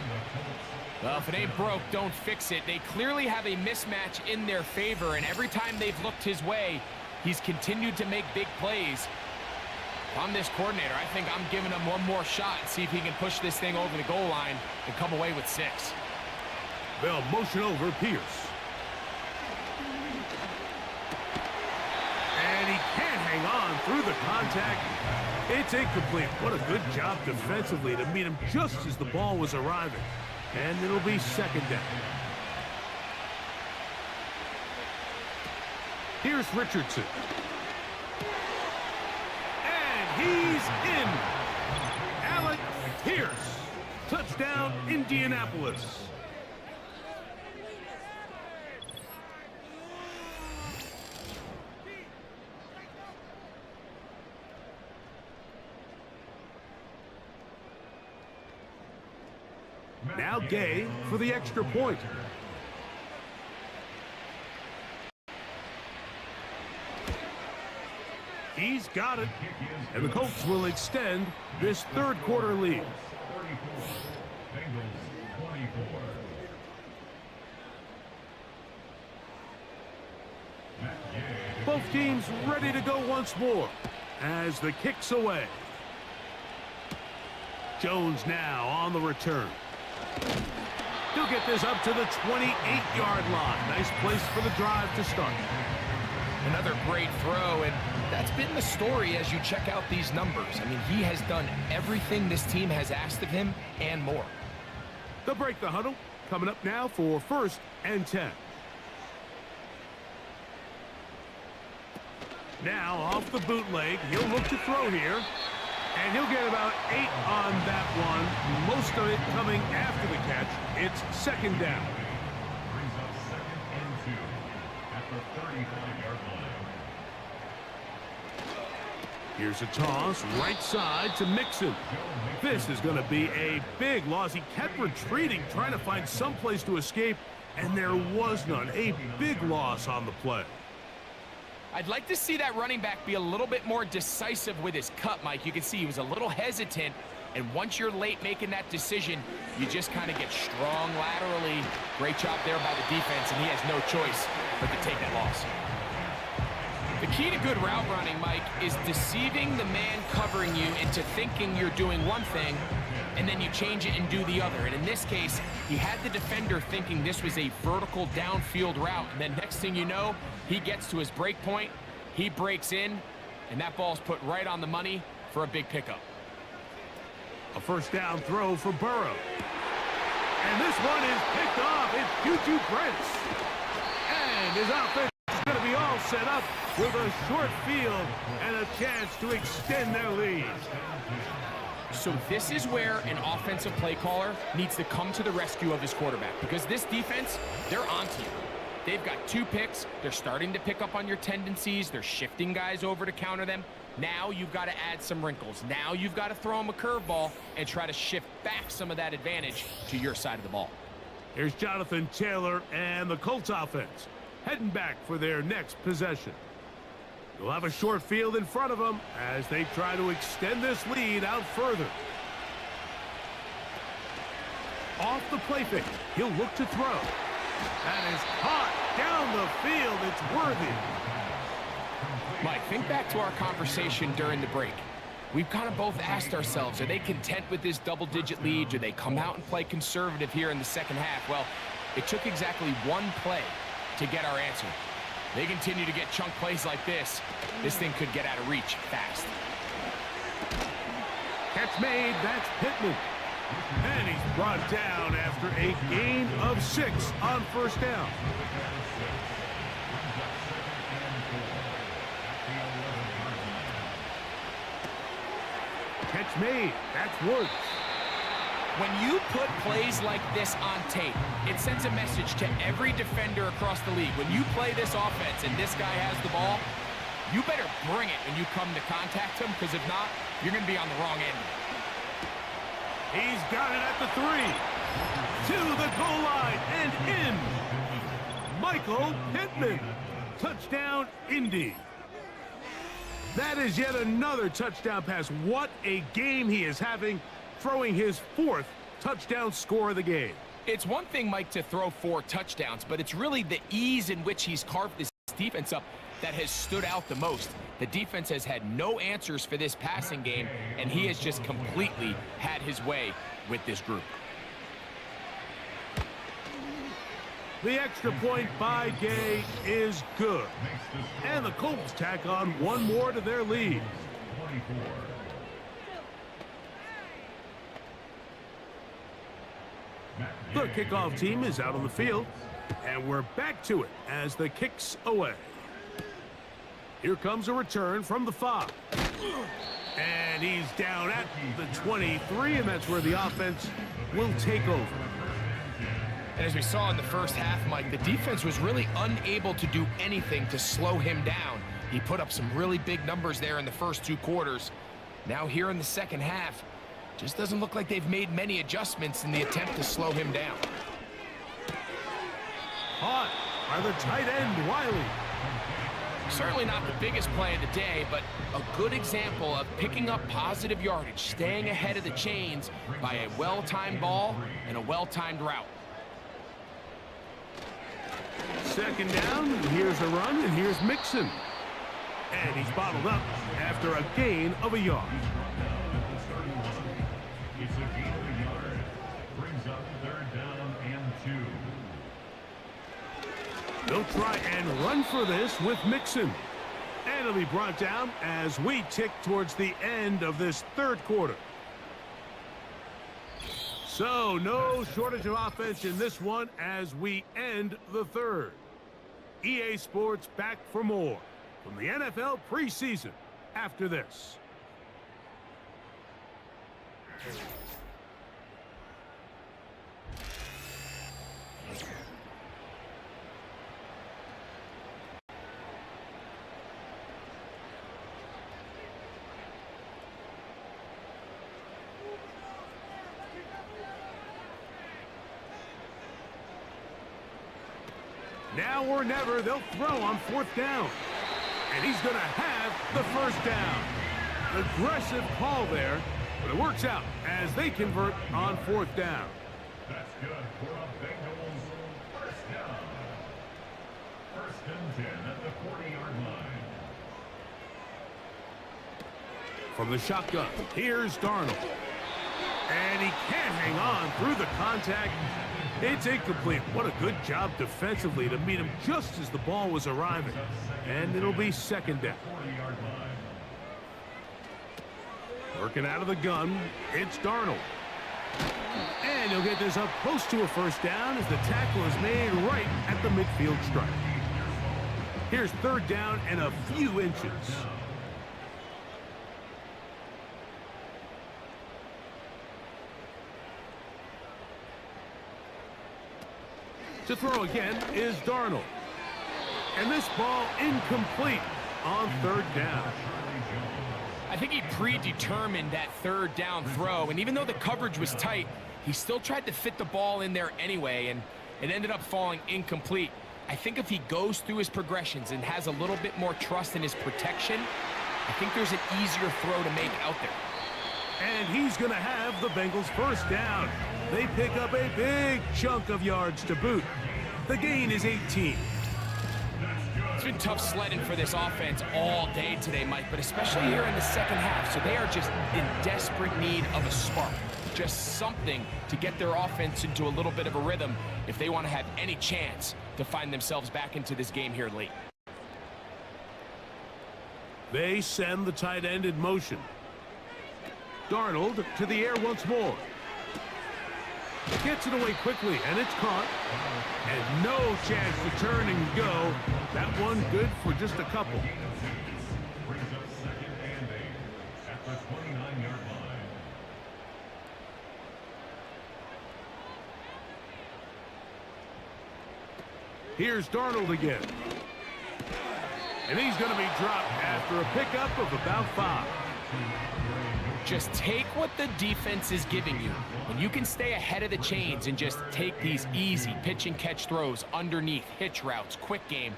Well, if it ain't broke, don't fix it. They clearly have a mismatch in their favor, and every time they've looked his way, he's continued to make big plays. If I'm this coordinator, I think I'm giving him one more shot and see if he can push this thing over the goal line and come away with 6. They'll motion over Pierce. And he can't hang on through the contact. It's incomplete. What a good job defensively to meet him just as the ball was arriving. And it'll be 2nd down. Here's Richardson. And he's in. Alec Pierce. Touchdown, Indianapolis. Now Gay for the extra point. He's got it. And the Colts will extend this third quarter lead. 44. Bengals 24. Both teams ready to go once more as the kick's away. Jones now on the return. He'll get this up to the 28-yard line. Nice place for the drive to start. Another great throw, and that's been the story as you check out these numbers. I mean, he has done everything this team has asked of him and more. They'll break the huddle. Coming up now for 1st and 10. Now off the bootleg, he'll look to throw here. And he'll get about 8 on that one. Most of it coming after the catch. It's 2nd down. Brings up 2nd and 2 at the 35-yard line. Here's a toss, right side to Mixon. This is going to be a big loss. He kept retreating, trying to find some place to escape, and there was none. A big loss on the play. I'd like to see that running back be a little bit more decisive with his cut, Mike. You can see he was a little hesitant, and once you're late making that decision, you just kind of get strong laterally. Great job there by the defense, and he has no choice but to take that loss. The key to good route running, Mike, is deceiving the man covering you into thinking you're doing one thing, and then you change it and do the other. And in this case, he had the defender thinking this was a vertical downfield route, and then next thing you know, he gets to his break point, he breaks in, and that ball's put right on the money for a big pickup. A 1st down throw for Burrow. And this one is picked off. It's Juju Prince. And his offense is going to be all set up with a short field and a chance to extend their lead. So this is where an offensive play caller needs to come to the rescue of his quarterback, because this defense, they're onto you. They've got 2 picks. They're starting to pick up on your tendencies. They're shifting guys over to counter them. Now you've got to add some wrinkles. Now you've got to throw them a curveball and try to shift back some of that advantage to your side of the ball. Here's Jonathan Taylor and the Colts offense heading back for their next possession. They'll have a short field in front of them as they try to extend this lead out further. Off the play fake, he'll look to throw. That is caught down the field. It's worthy. Mike, think back to our conversation during the break. We've kind of both asked ourselves, are they content with this double-digit lead? Do they come out and play conservative here in the second half? Well, it took exactly one play to get our answer. They continue to get chunk plays like this. This thing could get out of reach fast. Catch made. That's Pittman. And he's brought down after a gain of 6 on 1st down. Catch made. That's Woods. When you put plays like this on tape, it sends a message to every defender across the league. When you play this offense and this guy has the ball, you better bring it when you come to contact him, because if not, you're going to be on the wrong end. He's got it at the 3. To the goal line and in. Michael Pittman. Touchdown, Indy. That is yet another touchdown pass. What a game he is having, throwing his 4th touchdown score of the game. It's one thing, Mike, to throw 4 touchdowns, but it's really the ease in which he's carved this defense up that has stood out the most. The defense has had no answers for this passing game, and he has just completely had his way with this group. The extra point by Gay is good. And the Colts tack on one more to their lead. 24. The kickoff team is out on the field, and we're back to it as the kick's away. Here comes a return from the 5. And he's down at the 23, and that's where the offense will take over. And as we saw in the first half, Mike, the defense was really unable to do anything to slow him down. He put up some really big numbers there in the first 2 quarters. Now here in the second half, Just doesn't look like they've made many adjustments in the attempt to slow him down. Caught by the tight end, Wiley. Certainly not the biggest play of the day, but a good example of picking up positive yardage, staying ahead of the chains by a well-timed ball and a well-timed route. Second down, here's a run, and here's Mixon. And he's bottled up after a gain of a yard. It's a gain of a yard. Brings up third down and 2. They'll try and run for this with Mixon. And it'll be brought down as we tick towards the end of this third quarter. So, no shortage of offense in this one as we end the third. EA Sports back for more from the NFL preseason after this. Now or never, they'll throw on fourth down. And he's going to have the first down. Aggressive call there, but it works out as they convert on fourth down. That's good for a Bengals first down. First and 10 at the 40-yard line. From the shotgun, here's Darnold. And he can't hang on through the contact. It's incomplete. What a good job defensively to meet him just as the ball was arriving. And it'll be second down. 40-yard line. Working out of the gun, it's Darnold. And he'll get this up close to a first down as the tackle is made right at the midfield stripe. Here's third down and a few inches. To throw again is Darnold. And this ball incomplete on third down. I think he predetermined that third down throw, and even though the coverage was tight, he still tried to fit the ball in there anyway, and it ended up falling incomplete. I think if he goes through his progressions and has a little bit more trust in his protection, I think there's an easier throw to make out there. And he's going to have the Bengals first down. They pick up a big chunk of yards to boot. The gain is 18. It's been tough sledding for this offense all day today, Mike, but especially here in the second half. So they are just in desperate need of a spark, just something to get their offense into a little bit of a rhythm if they want to have any chance to find themselves back into this game here late. They send the tight end in motion. Darnold to the air once more. Gets it away quickly, and it's caught. And no chance to turn and go. That one good for just a couple. Brings up second and 8 at the 29-yard line. Here's Darnold again. And he's going to be dropped after a pickup of about 5. Just take what the defense is giving you. When you can stay ahead of the chains and just take these easy pitch and catch throws underneath, hitch routes, quick game,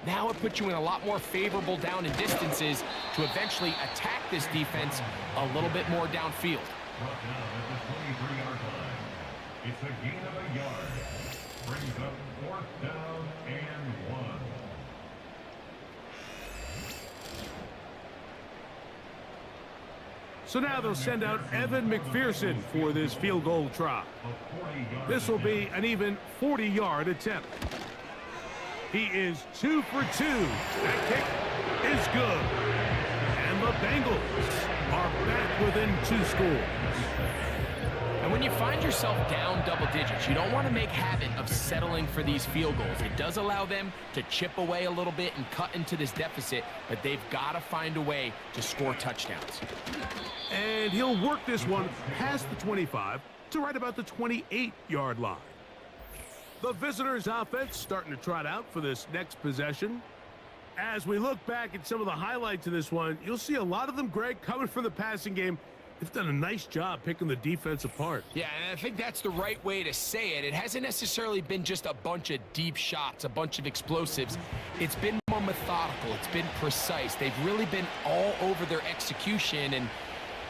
now it puts you in a lot more favorable down and distances to eventually attack this defense a little bit more downfield. Brought down at the 23-yard line. It's a gain of a yard. Brings up fourth down and 1. So now they'll send out Evan McPherson for this field goal try. This will be an even 40-yard attempt. He is 2 for 2. That kick is good. And the Bengals are back within 2 scores. And when you find yourself down double digits, you don't want to make habit of settling for these field goals. It does allow them to chip away a little bit and cut into this deficit, but they've got to find a way to score touchdowns. And he'll work this one past the 25 to right about the 28-yard line. The visitors' offense starting to trot out for this next possession. As we look back at some of the highlights of this one, you'll see a lot of them, Greg, coming from the passing game. They've done a nice job picking the defense apart. Yeah, and I think that's the right way to say it. It hasn't necessarily been just a bunch of deep shots, a bunch of explosives. It's been more methodical. It's been precise. They've really been all over their execution, and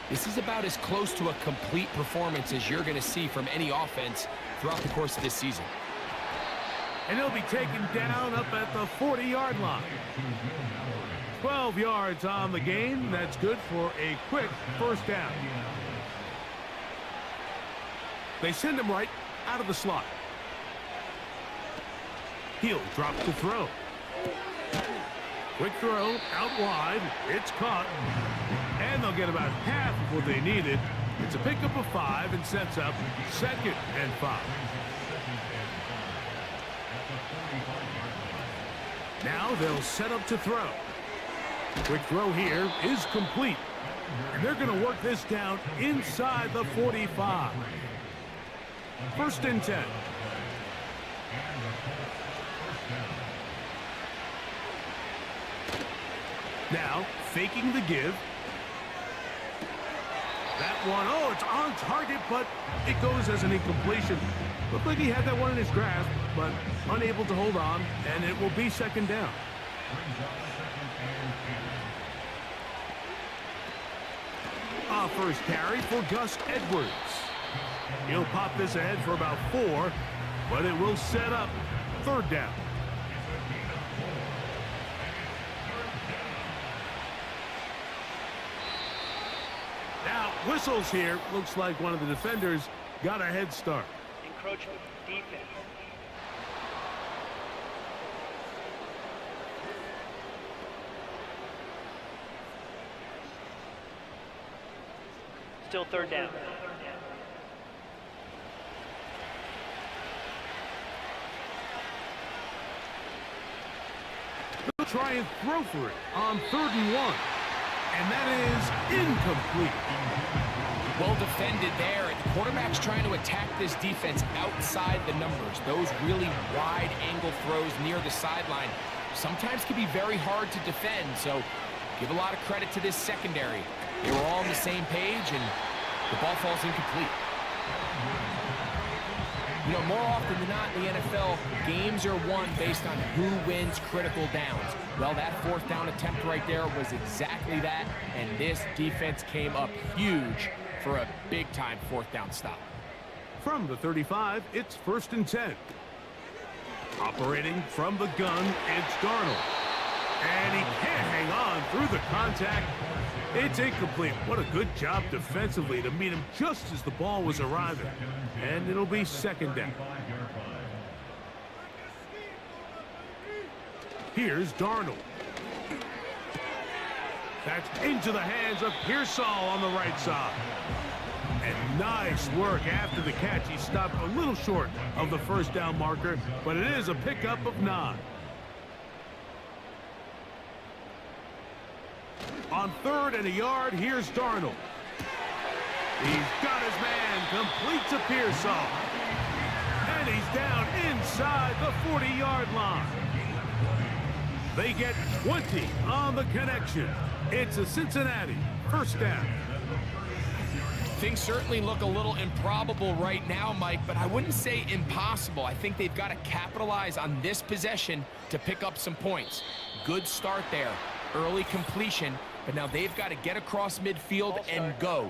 this is about as close to a complete performance as you're going to see from any offense throughout the course of this season. And he'll be taken down up at the 40-yard line. 12 yards on the game. That's good for a quick first down. They send him right out of the slot. He'll drop to throw. Quick throw out wide. It's caught. And they'll get about half of what they needed. It's a pickup of 5 and sets up 2nd and 5. Now they'll set up to throw. Quick throw here is complete. And they're going to work this down inside the 45. 1st and 10. Now, faking the give. That one, oh, it's on target, but it goes as an incompletion. Looked like he had that one in his grasp, but unable to hold on, and it will be 2nd down. First carry for Gus Edwards. He'll pop this ahead for about 4, but it will set up 3rd down. Now, whistles here. Looks like one of the defenders got a head start. Encroachment, defense. Still 3rd down. They'll try and throw for it on 3rd and 1. And that is incomplete. Well defended there. The quarterback's trying to attack this defense outside the numbers. Those really wide angle throws near the sideline sometimes can be very hard to defend. So give a lot of credit to this secondary. They were all on the same page, and the ball falls incomplete. You know, more often than not in the NFL, games are won based on who wins critical downs. Well, that 4th down attempt right there was exactly that, and this defense came up huge for a big-time 4th down stop. From the 35, it's 1st and 10. Operating from the gun, it's Darnold. And he can't hang on through the contact. It's incomplete. What a good job defensively to meet him just as the ball was arriving. And it'll be 2nd down. Here's Darnold. That's into the hands of Pearsall on the right side. And nice work after the catch. He stopped a little short of the 1st down marker, but it is a pickup of 9. On 3rd and a yard, here's Darnold. He's got his man, complete to Pearsall. And he's down inside the 40-yard line. They get 20 on the connection. It's a Cincinnati 1st down. Things certainly look a little improbable right now, Mike, but I wouldn't say impossible. I think they've got to capitalize on this possession to pick up some points. Good start there. Early completion, but now they've got to get across midfield and go.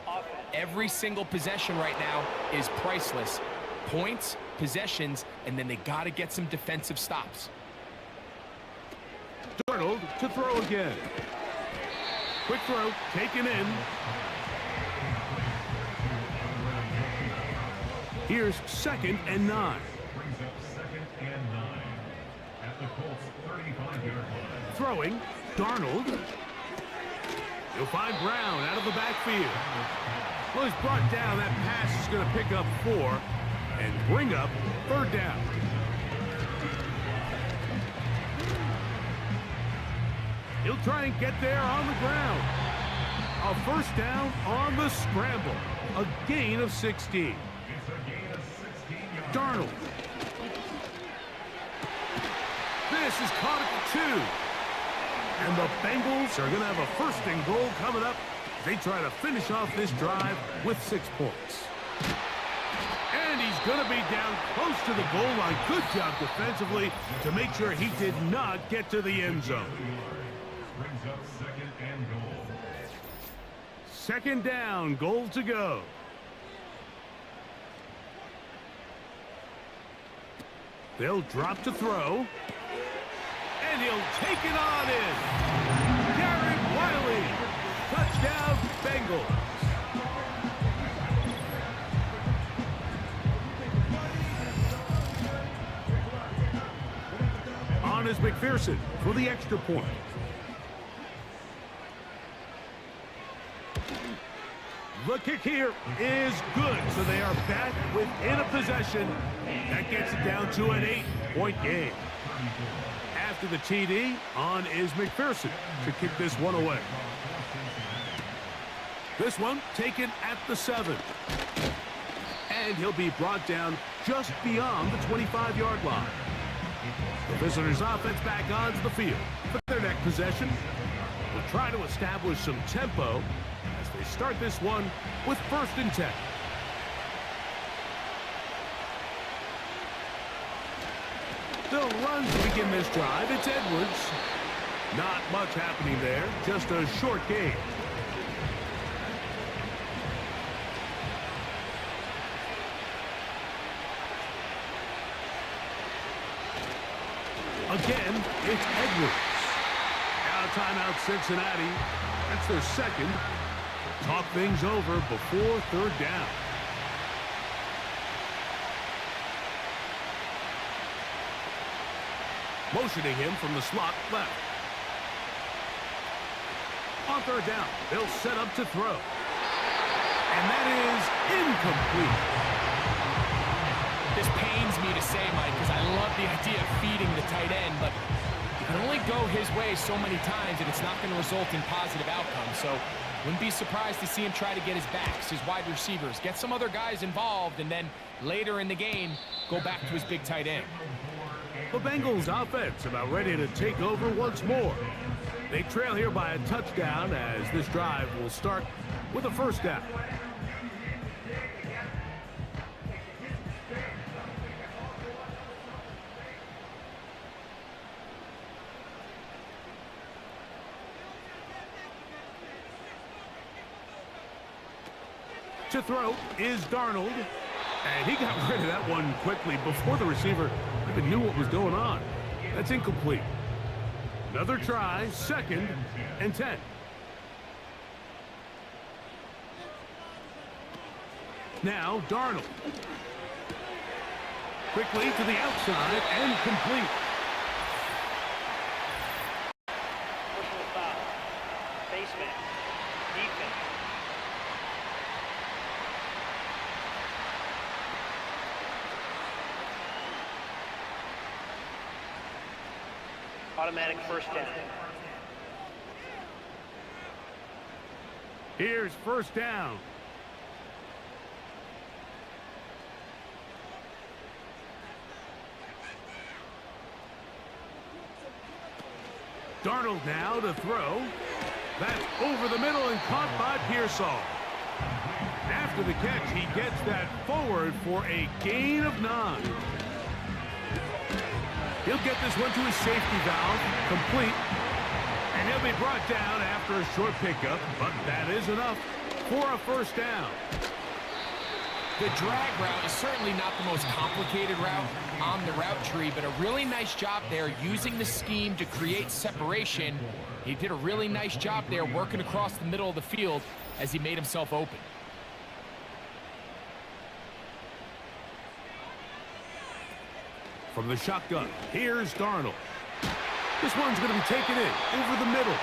Every single possession right now is priceless. Points, possessions, and then they got to get some defensive stops. Darnold to throw again. Quick throw, taken in. Here's 2nd and 9. Brings up 2nd and 9 at the Colts 35-yard line. Throwing, Darnold. He'll find Brown out of the backfield. Well, he's brought down. That pass is going to pick up 4 and bring up 3rd down. He'll try and get there on the ground. A 1st down on the scramble. A gain of 16. It's a gain of 16 yards. Darnold. This is caught at the 2. And the Bengals are going to have a 1st and goal coming up they try to finish off this drive with 6 points. And he's going to be down close to the goal line. Good job defensively to make sure he did not get to the end zone. Brings up 2nd and goal. 2nd down, goal to go. They'll drop to throw. And he'll take it on in. Garrett Wiley. Touchdown, Bengals. On is McPherson for the extra point. The kick here is good, so they are back within a possession. That gets it down to an 8-point game. After the TD, on is McPherson to kick this one away. This one taken at the 7. And he'll be brought down just beyond the 25-yard line. The visitors' offense back onto the field for their next possession. Will try to establish some tempo as they start this one with 1st and 10. They'll run to begin this drive. It's Edwards. Not much happening there, just a short game. Again, it's Edwards. Now timeout Cincinnati. That's their 2nd. Talk things over before 3rd down. Motioning him from the slot left. On 3rd down, they'll set up to throw. And that is incomplete. This pains me to say, Mike, because I love the idea of feeding the tight end, but you can only go his way so many times, and it's not going to result in positive outcomes. So wouldn't be surprised to see him try to get his backs, his wide receivers, get some other guys involved, and then later in the game, go back to his big tight end. The Bengals offense about ready to take over once more. They trail here by a touchdown as this drive will start with a 1st down. To throw is Darnold. And he got rid of that one quickly before the receiver even knew what was going on. That's incomplete. Another try, 2nd and 10. Now Darnold. Quickly to the outside and complete. Personal foul. Baseman. Defense. Automatic 1st down. Here's 1st down. Darnold now to throw. That's over the middle and caught by Pearsall. After the catch, he gets that forward for a gain of 9. He'll get this one to his safety valve, complete. And he'll be brought down after a short pickup, but that is enough for a 1st down. The drag route is certainly not the most complicated route on the route tree, but a really nice job there using the scheme to create separation. He did a really nice job there working across the middle of the field as he made himself open. From the shotgun, here's Darnold. This one's going to be taken in over the middle.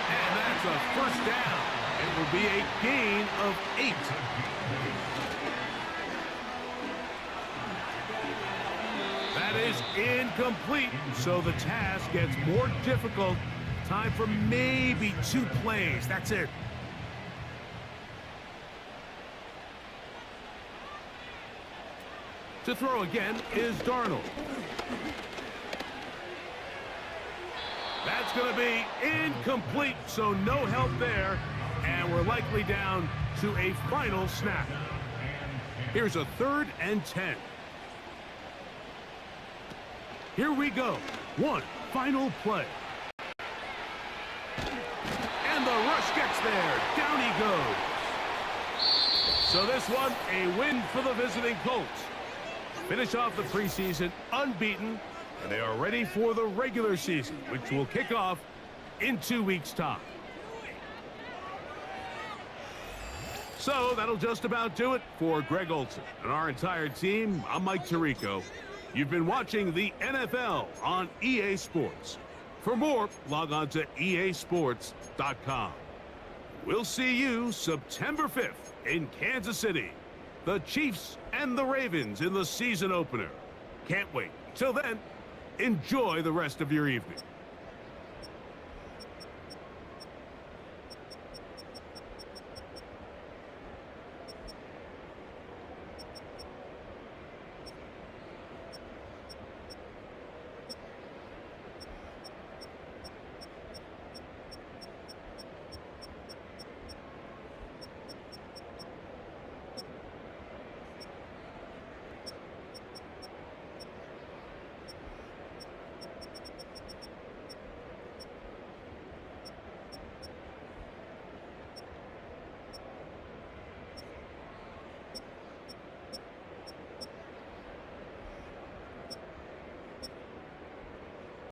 And that's a 1st down. It will be a gain of 8. That is incomplete, so the task gets more difficult. Time for maybe 2 plays. That's it. To throw again is Darnold. That's going to be incomplete, so no help there. And and we're likely down to a final snap. Here's a 3rd and 10. Here we go. One final play. And the rush gets there. Down he goes. So this one, a win for the visiting Colts. Finish off the preseason unbeaten, and they are ready for the regular season, which will kick off in 2 weeks' time. So that'll just about do it for Greg Olsen and our entire team. I'm Mike Tirico. You've been watching the NFL on EA Sports. For more, log on to easports.com. We'll see you September 5th in Kansas City. The Chiefs and the Ravens in the season opener. Can't wait. Till then, enjoy the rest of your evening.